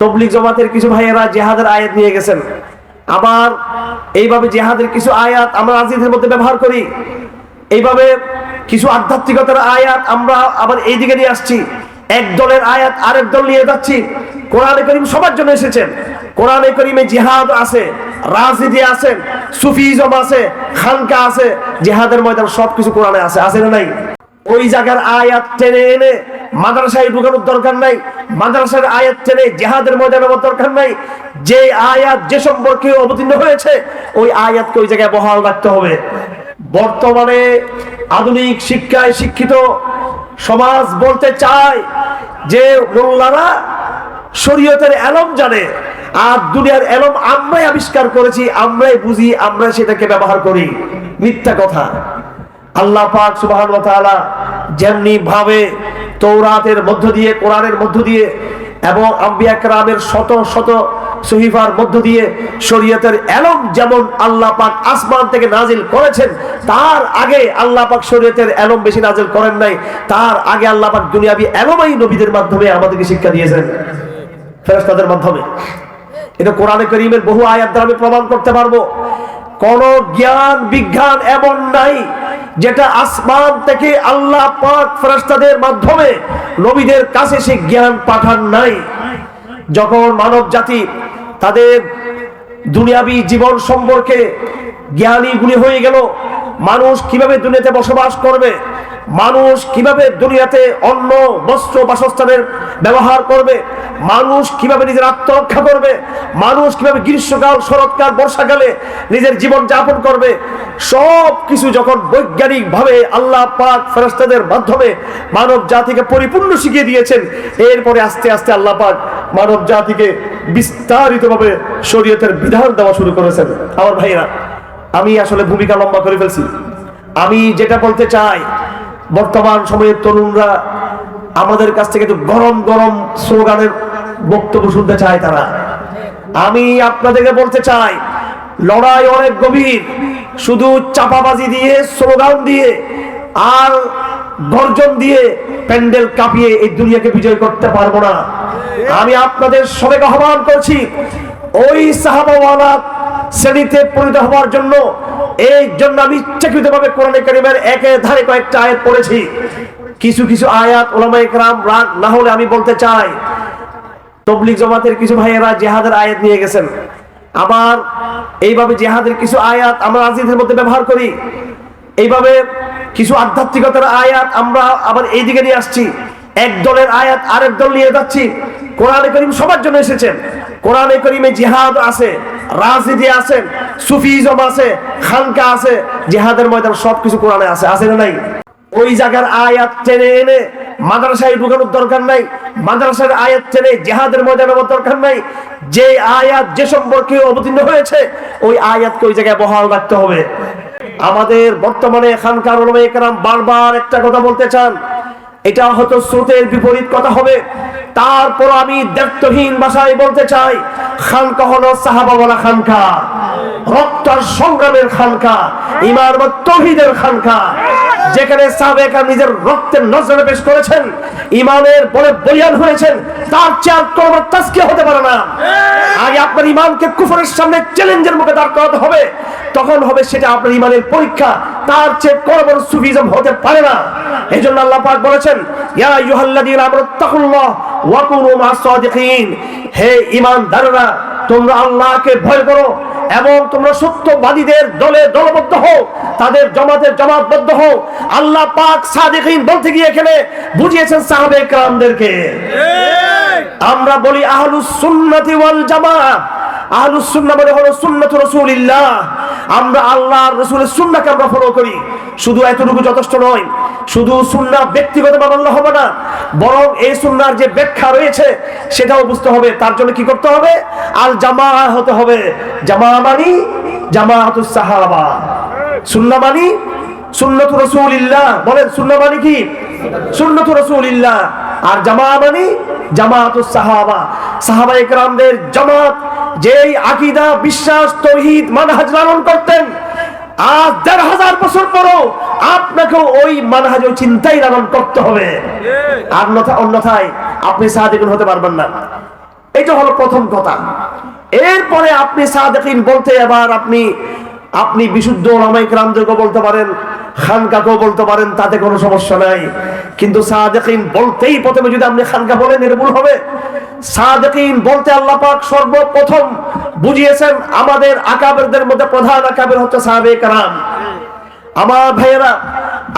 তবলিগ জামাতের কিছু ভাইয়েরা জিহাদের আয়াত নিয়ে গেছেন। আবার এইভাবে জিহাদের কিছু আয়াত আমরা রাজনীতির মধ্যে ব্যবহার করি। এইভাবে কিছু আধ্যাত্মিকতার আয়াত আমরা আবার এইদিকে নিয়ে আসছি। এক দলের আয়াত আরেক দল নিয়ে যাচ্ছি। কোরআনে কারীম সবার জন্য এসেছেন। কোরআনে কারীমে জিহাদ আছে, রাজনীতি আছে, সুফিজম আছে, খানকা আছে, জিহাদের ময়দান সবকিছু কোরআনে আছে, আছে না নাই? ওই জায়গার আয়াত টেনে এনে মাদ্রাসায় ঢুকানোর দরকার নাই। মাদ্রাসার আয়াত টেনে জিহাদের ময়দানে নেওয়ার দরকার নাই। যে আয়াত যে সম্পর্কে অবতীর্ণ হয়েছে ওই আয়াতকে ওই জায়গায় বহাল রাখতে হবে। বর্তমানে আধুনিক শিক্ষায় শিক্ষিত সমাজ বলতে চায় যে মোল্লারা শরীয়তের এলম জানে, আর দুনিয়ার এলম আমরাই আবিষ্কার করেছি, আমরাই বুঝি, আমরা সেটাকে ব্যবহার করি। মিথ্যা কথা। আল্লাহ পাক সুবহানাহু ওয়া তাআলা যেমনি ভাবে তৌরাতের মধ্য দিয়ে, কোরআনের মধ্য দিয়ে এবং আম্বিয়া কেরামের শত শত সহিফার মধ্য দিয়ে শরীয়তের এলম যেমন আল্লাহ পাক আসমান থেকে নাজিল করেছেন, তার আগে আল্লাহ পাক শরীয়তের এলম বেশি নাজিল করেন নাই। তার আগে আল্লাহ পাক দুনিয়াবি এলমই নবীদের মাধ্যমে আমাদেরকে শিক্ষা দিয়েছেন, ফেরেশতাদের মাধ্যমে। এটা কোরআনে কারীমের বহু আয়াত দ্বারা আমি প্রমাণ করতে পারবো। কোন জ্ঞান বিজ্ঞান এমন নাই যেটা আসমান থেকে আল্লাহ পাক ফেরেশতাদের মাধ্যমে নবীদের কাছে সে জ্ঞান পাঠান নাই। যখন মানব জাতি তাদের দুনিয়াবি জীবন সম্পর্কে জ্ঞানী গুণী হয়ে গেল, মানুষ কিভাবে দুনিয়াতে বসবাস করবে, মানুষ কিভাবে দুনিয়াতে অন্ন বস্ত্র বাসস্থানের ব্যবহার করবে, মানুষ কিভাবে নিজের আত্মরক্ষা করবে, মানুষ কিভাবে গ্রীষ্মকাল শরৎকাল বর্ষাকালে নিজের জীবন যাপন করবে, সব কিছু যখন বৈজ্ঞানিক ভাবে আল্লাহ পাক ফেরেশতাদের মাধ্যমে মানব জাতিকে পরিপূর্ণ শিখিয়ে দিয়েছেন, এরপরে আস্তে আস্তে আল্লাহ পাক মানব জাতিকে বিস্তারিতভাবে শরীয়তের বিধান দেওয়া শুরু করেছেন। আমার ভাইরা, আমি আসলে ভূমিকা লম্বা করে ফেলছি। আমি যেটা বলতে চাই, বর্তমান সময়ের তরুণরা আমাদের কাছ থেকে একটু গরম গরম স্লোগানের বক্তব্য শুনতে চায় তারা। আমি আপনাদেরকে বলতে চাই, লড়াই অনেক গভীর। শুধু চাপাবাজি দিয়ে, স্লোগান দিয়ে আর গর্জন দিয়ে প্যান্ডেল কাঁপিয়ে এই দুনিয়াকে বিজয় করতে পারবো না। আমি আপনাদের সবাইকে আহ্বান করছি, ওই সাহাবাওয়ালা শ্রেণীতে পরিণত হওয়ার জন্য। এই জন্য আমি ইচ্ছাকৃতভাবে কোরআনে কারীমের একের ধারে কয়েকটা আয়াত পড়েছি। কিছু কিছু আয়াত উলামায়ে কেরাম রাগ না হলে আমি বলতে চাই, তবলিগ জামাতের কিছু ভাইয়েরা জিহাদের আয়াত নিয়ে গেছেন। আবার এইভাবে জিহাদের কিছু আয়াত আমরা রাজনীতির মধ্যে ব্যবহার করি। এইভাবে কিছু আধ্যাত্মিকতার আয়াত আমরা আবার এইদিকে নিয়ে আসছি। এক দলের আয়াত আরেক দল নিয়ে যাচ্ছি। কোরআনে কারীম সবার জন্য এসেছেন। কোরআনে কারীমে জিহাদ আছে, রাজনীতি আছে, সুফিজম আছে, খানকা আছে, জিহাদের ময়দান সবকিছু কোরআনে আছে, আছে না নাই? ওই জায়গার আয়াত টেনে এনে মাদ্রাসায় ঢুকানোর দরকার নাই। মাদ্রাসার আয়াত টেনে জিহাদের ময়দানে নেওয়ার দরকার নাই। যে আয়াত যে সম্পর্কে অবতীর্ণ হয়েছে ওই আয়াতকে ওই জায়গায় বহাল রাখতে হবে। আমাদের বর্তমানে খানকার উলামায়ে কেরাম বারবার একটা কথা বলতে চান, এটা হয়তো স্রোতের বিপরীত কথা হবে, তারপর আমি দায়িত্বহীন ভাষায় বলতে চাই, খানকা হলো সাহাবাওয়ালা খানকা, রক্ত আর সংগ্রামের খানকা, ঈমান ও তাওহীদের খানকা, যেখানে সাহাবায়ে কেরাম নিজের রক্তের নজরে পেশ করেছেন, ঈমানের বলে বলিয়ান হয়েছেন। তার চেয়ে কোনো তাজকিয়া হতে পারে না। আগে আপনার ঈমানকে কুফরের সামনে চ্যালেঞ্জের মুখে দাঁড় করাতে হবে, তখন হবে সেটা আপনার ঈমানের পরীক্ষা। তার চেয়ে কোনো বড় সুফিজম হতে পারে না। এজন্য আল্লাহ পাক বলেছেন, ইয়া আইয়ুহাল্লাযীনা আমানু তাকুল্লাহ ওয়া কুনু মা'আস সাদিকিন, হে ঈমানদাররা তোমরা আল্লাহকে ভয় করো এবং তোমরা সত্যবাদীদের দলে দলবদ্ধ হও, তাদের জামাতে জামাতবদ্ধ হও। আল্লাহ পাক সাদিকিন বলতে গিয়ে এখানে বুঝিয়েছেন সাহাবায়ে কেরামদেরকে। আমরা বলি আহলুস সুন্নাতি ওয়াল জামাত। আহলুস সুন্নাহ মানে হলো সুন্নাত রাসূলিল্লাহ। আমরা আল্লাহর রাসূলের সুন্নাহকে আমরা ফলো করি। শুধু এতটুকু যথেষ্ট নয়, শুধু সুন্নাহ ব্যক্তিগতভাবে মানলে হবে না, বরং এই সুন্নাহর যে ব্যাখ্যা রয়েছে সেটাও বুঝতে হবে। তার জন্য কি করতে হবে? আল জামাআহ হতে হবে। জামাআহ মানে জামাআতুস সাহাবা, সুন্নাহ মানে সুন্নাত রাসূলিল্লাহ। বলেন সুন্নাহ মানে কি? সুন্নাত রাসূলিল্লাহ। আর জামাআহ মানে জামাআতুস সাহাবা, সাহাবায়ে কেরামদের জামাত যেই আকীদা, বিশ্বাস, তাওহীদ, মানহাজ লালন করতেন, আজ ১৫০০ বছর পরও আপনাকেও ওই মানহাজ, ওই চিন্তাই লালন করতে হবে। আর অন্যথায় আপনি সাদিকুন হতে পারবেন না। এটা হলো প্রথম কথা। এরপরে আপনি সাদেকিন বলতে এবার আপনি বিশুদ্ধ ওলামায়ে কেরামদেরকে বলতে পারেন, খানকাকেও বলতে পারেন, তাতে কোনো সমস্যা নাই। কিন্তু সাদেকিন বলতেই প্রথমে যদি আপনি খানকা বলেন এর ভুল হবে। সাদেকিন বলতে আল্লাহ পাক সর্বপ্রথম বুঝিয়েছেন আমাদের আকাবেরদের মধ্যে প্রধান আকাবের হচ্ছে সাহাবে কেরাম। আমার ভাইয়েরা,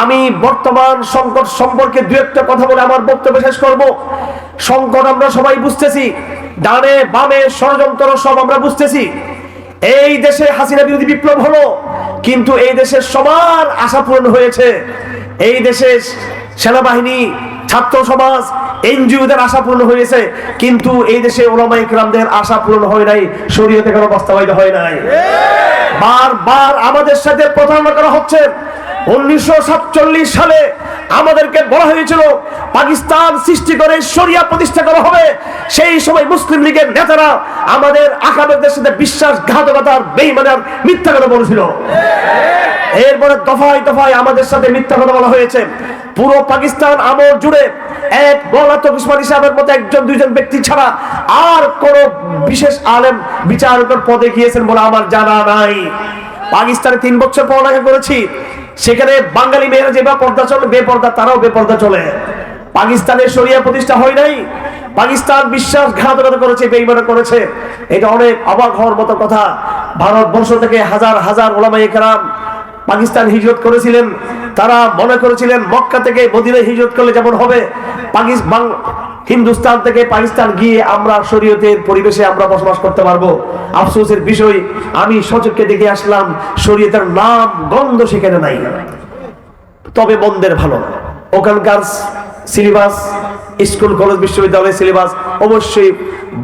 আমি বর্তমান সংকট সম্পর্কে দু একটা কথা বলে আমার বক্তব্য শেষ করব। সংকট আমরা সবাই বুঝতেছি, ডানে বামে ষড়যন্ত্র সব আমরা বুঝতেছি। এই দেশে হাসিনা বিরোধী বিপ্লব হলো, কিন্তু এই দেশের সবার আশা পূরণ হয়েছে। এই দেশে সেনাবাহিনী, ছাত্র সমাজ, এনজিওদের আশা পূরণ হয়েছে, কিন্তু এই দেশে ওলামায়ে কেরামদের আশা পূরণ হয় নাই, শরীয়তে কোনো বাস্তবায়িত হয় নাই। বারবার আমাদের সাথে প্রতারণা করা হচ্ছে। 1947 সালে আমাদেরকে বলা হয়েছিল পাকিস্তান সৃষ্টি করে শরিয়া প্রতিষ্ঠা করা হবে। সেই সময় মুসলিম লীগের নেতারা আমাদের আকাবেরদের সাথে বিশ্বাসঘাতকতার বেঈমানের মিথ্যা কথা বলেছিল। এরপরে দফায় দফায় আমাদের সাথে মিথ্যা কথা বলা হয়েছে। পুরো পাকিস্তান আমল জুড়ে এক মৌলানা উসমানী সাহেবের মতো একজন দুইজন ব্যক্তি ছাড়া আর কোন বিশেষ আলেম বিচারকের পদে গিয়েছেন বলে আমার জানা নাই। পাকিস্তানে 3 বছর পড়ালেখা করেছি, সেখানে বাঙালি মেয়েরা যে পর্দা চলে, বেপর্দা, তারাও বেপর্দা চলে। পাকিস্তানে শরিয়া প্রতিষ্ঠা হয় নাই, পাকিস্তান বিশ্বাসঘাতকতা করেছে, বেঈমানি করেছে। এটা অনেক অবাক হওয়ার মতো কথা। ভারতবর্ষ থেকে হাজার হাজার ওলামায়ে কেরাম পাকিস্তান হিজরত করেছিলেন। তারা মনে করেছিলেন মক্কা থেকে মদিনায় হিজরত করলে যেমন হবে, হিন্দুস্তান থেকে পাকিস্তান গিয়ে আমরা শরীয়তের পরিবেশে আমরা বসবাস করতে পারবো। আফসোসের বিষয়, আমি সচক্ষে দেখে আসলাম শরীয়তের নাম গন্ধ সেখানে নাই। তবে মন্দের ভালো, ওখানকার সিলেবাস, স্কুল কলেজ বিশ্ববিদ্যালয়ের সিলেবাস অবশ্যই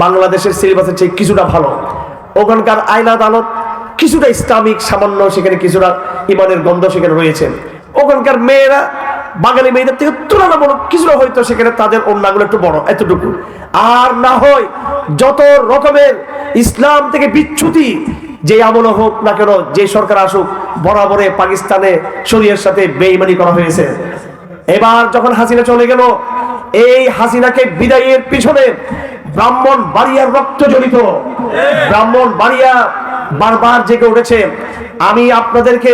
বাংলাদেশের সিলেবাসের চেয়ে কিছুটা ভালো। ওখানকার আইন আদালত কিছুটা ইসলামিক, সামান্য সেখানে কিছুটা ইমানের গন্ধ সেখানে রয়েছে। ওখানকার মেয়েরা বাঙালি মেয়েদের থেকে তুলনামূলক কিছুটা হয়তো সেখানে তাদের ওড়নাগুলো একটু বড়, এতটুকু। আর না হয় যত রকমের ইসলাম থেকে বিচ্যুতি যে আমল হোক না কেন, যে সরকার আসুক, বরাবরে পাকিস্তানে শরীয়তের সাথে বেঈমানি করা হয়েছে। এবার যখন হাসিনা চলে গেল, এই হাসিনাকে বিদায়ের পিছনে ব্রাহ্মণবাড়িয়ার রক্ত জড়িত। ব্রাহ্মণবাড়িয়া বারবার জেগে উঠেছে। আমি আপনাদেরকে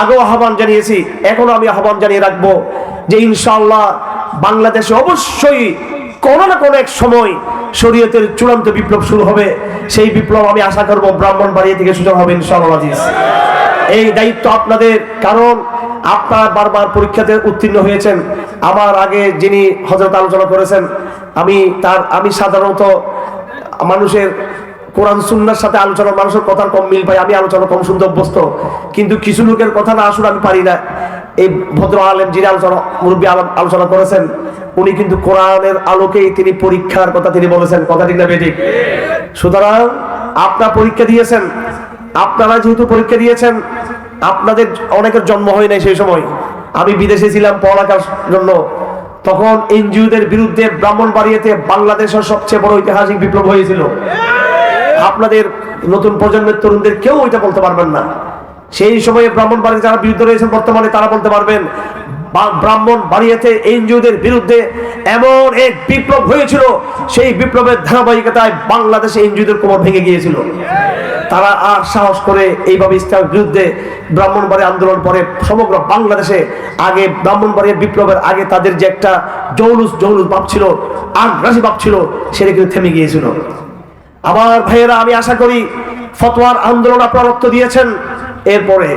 আগেও আহ্বান জানিয়েছি, এখনো আমি আহ্বান জানিয়ে রাখবো যে ইনশাআল্লাহ বাংলাদেশে অবশ্যই কোনো না কোনো এক সময় শরীয়তের চূড়ান্ত বিপ্লব শুরু হবে। সেই বিপ্লব আমি আশা করব ব্রাহ্মণবাড়িয়া থেকে শুরু হবে ইনশাআল্লাহ। এই দায়িত্ব আপনাদের, কারণ আপনারা বারবার পরীক্ষাতে উত্তীর্ণ হয়েছেন। আমার আগে যিনি হযরত আলোচনা করেছেন, আমি সাধারণত মানুষের কোরআন সুন্নাহর সাথে আলোচনা, মানুষের কথার কম মিল পাই, আমি আলোচনা কম শুনতে অভ্যস্ত। কিন্তু কিছু লোকের কথা না আসলে আমি পারি না। এই ভদ্র আলেম যিনি মুরব্বী আলোচনা করেছেন, উনি কিন্তু কোরআনের আলোকেই তিনি পরীক্ষার কথা তিনি বলেছেন। কথা ঠিক না বেঠিক? সুতরাং আপনারা পরীক্ষা দিয়েছেন, আপনারা যেহেতু পরীক্ষা দিয়েছেন, আপনাদের অনেকের জন্ম হয় নাই সেই সময়। আমি বিদেশে ছিলাম পড়ালেখার জন্য, তখন এনজিওদের বিরুদ্ধে ব্রাহ্মণবাড়িয়াতে বাংলাদেশের সবচেয়ে বড় ঐতিহাসিক বিপ্লব হয়েছিল। আপনাদের নতুন প্রজন্মের তরুণদের কেউ ওইটা বলতে পারবেন না। সেই সময়ে ব্রাহ্মণবাড়িয়া যারা বিরুদ্ধে রয়েছেন বর্তমানে, তারা বলতে পারবেন ব্রাহ্মণবাড়িয়াতে এনজিওদের বিরুদ্ধে এমন এক বিপ্লব হয়েছিল, সেই বিপ্লবের ধারাবাহিকতায় বাংলাদেশে এনজিওদের কোমর ভেঙে গিয়েছিল। তারা আর সাহস করে এইভাবে ইসলামের বিরুদ্ধে ব্রাহ্মণবাড়িয়া আন্দোলন পরে সমগ্র বাংলাদেশে, আগে ব্রাহ্মণবাড়িয়া বিপ্লবের আগে তাদের যে একটা জৌলুস ভাব ছিল, আগ্রাসী ভাব ছিল, সেটা কিন্তু থেমে গিয়েছিল। আমার ভাইয়েরা, আমি আশা করি ফতোয়ার আন্দোলন আপনারা রক্ত দিয়েছেন। এরপরে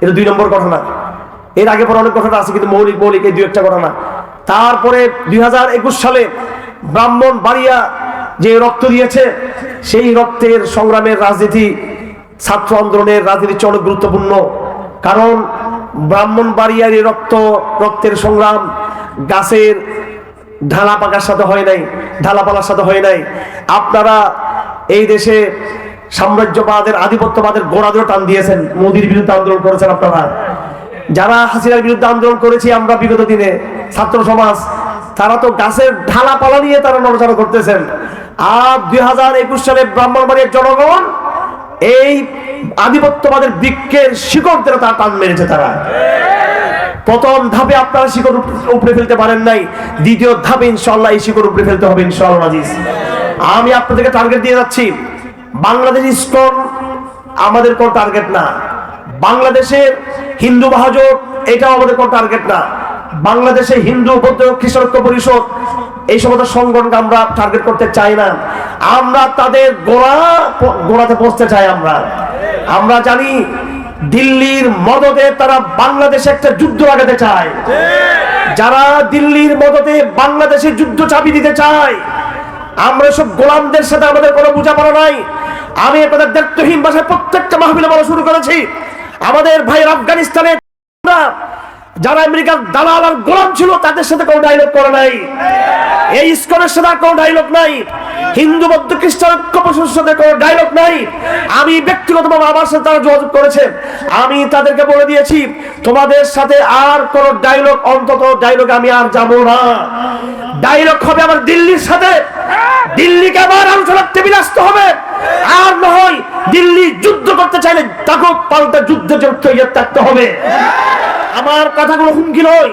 এটা 2 নম্বর ঘটনা। এর আগে পরে অনেক ঘটনা আছে, কিন্তু মৌলিক এই 2-1টা ঘটনা। তারপরে 2021 সালে ব্রাহ্মণবাড়িয়া যে রক্ত দিয়েছে, সেই রক্তের সংগ্রামের রাজনীতি, ছাত্র আন্দোলনের রাজনীতি অনেক গুরুত্বপূর্ণ। কারণ ব্রাহ্মণবাড়িয়ার এই রক্তের সংগ্রাম গাছের ঢালা পাকার সাথে হয় নাই, ঢালাপালার সাথে হয় নাই। আপনারা এই দেশে সাম্রাজ্যবাদের, আধিপত্যবাদের গোড়া ধরে টান দিয়েছেন, মোদির বিরুদ্ধে আন্দোলন করেছেন আপনারা। যারা হাসিনার বিরুদ্ধে আন্দোলন করেছি আমরা বিগত দিনে, ছাত্র সমাজ, তারা তো গাছের ঢালাপালা নিয়ে তারা নড়াচড়া করতেছেন। আর 2021 সালে ব্রাহ্মণবাড়িয়ার জনগণ এই আধিপত্যবাদের বৃক্ষের শিকড় তারা টান মেরেছে। তারা প্রথম ধাপে আপনারা শিকড় উপরে ফেলতে পারেন নাই, দ্বিতীয় ধাপে ইনশাআল্লাহ এই শিকড় উপরে ফেলতে হবে ইনশাআল্লাহ। আমি আপনাদেরকে টার্গেট দিয়ে যাচ্ছি, বাংলাদেশ ইসকন আমাদের কোন টার্গেট না, বাংলাদেশের হিন্দু মহাজোট এটাও আমাদের কোন টার্গেট না, বাংলাদেশে হিন্দু বৌদ্ধ খ্রিস্টান ঐক্য পরিষদ এই সমস্ত সংগঠনকে আমরা টার্গেট করতে চাই না। আমরা তাদের গোড়াতে পৌঁছতে চাই। আমরা জানি দিল্লির মদদে তারা বাংলাদেশে একটা যুদ্ধ লাগাতে চায়। যারা দিল্লির মদদে বাংলাদেশে যুদ্ধ চাপিয়ে দিতে চায়, আমরা সব গোলামদের সাথে আমাদের কোনো বোঝাপড়া নাই। আমি আপনাদের দায়িত্বহীন ভাষায় প্রত্যেকটা মাহফিলে বলা শুরু করেছি, আমাদের ভাই আফগানিস্তানে যারা আমেরিকার দালাল আর গোলাম ছিল তাদের সাথে কোনো ডায়লগ করে নাই, এই ইসকনের সাথে কোনো ডায়লগ নাই, হিন্দু বৌদ্ধ খ্রিস্টান ঐক্য পরিষদের সাথে কোনো ডায়লগ নাই। আমি ব্যক্তিগতভাবে আমার সাথে তারা যোগাযোগ করেছে, আমি তাদেরকে বলে দিয়েছি তোমাদের সাথে আর কোন ডায়লগ, অন্তত ডায়লগ আমি আর যাব না। ডায়লগ হবে আমার দিল্লির সাথে, দিল্লিকে আবার আলোচনার টেবিলে আসতে হবে। আর নয় দিল্লি যুদ্ধ করতে চাইলে তাকে পাল্টা যুদ্ধে জড়িত থাকতে হবে। আমার কথাগুলো হুমকি নয়।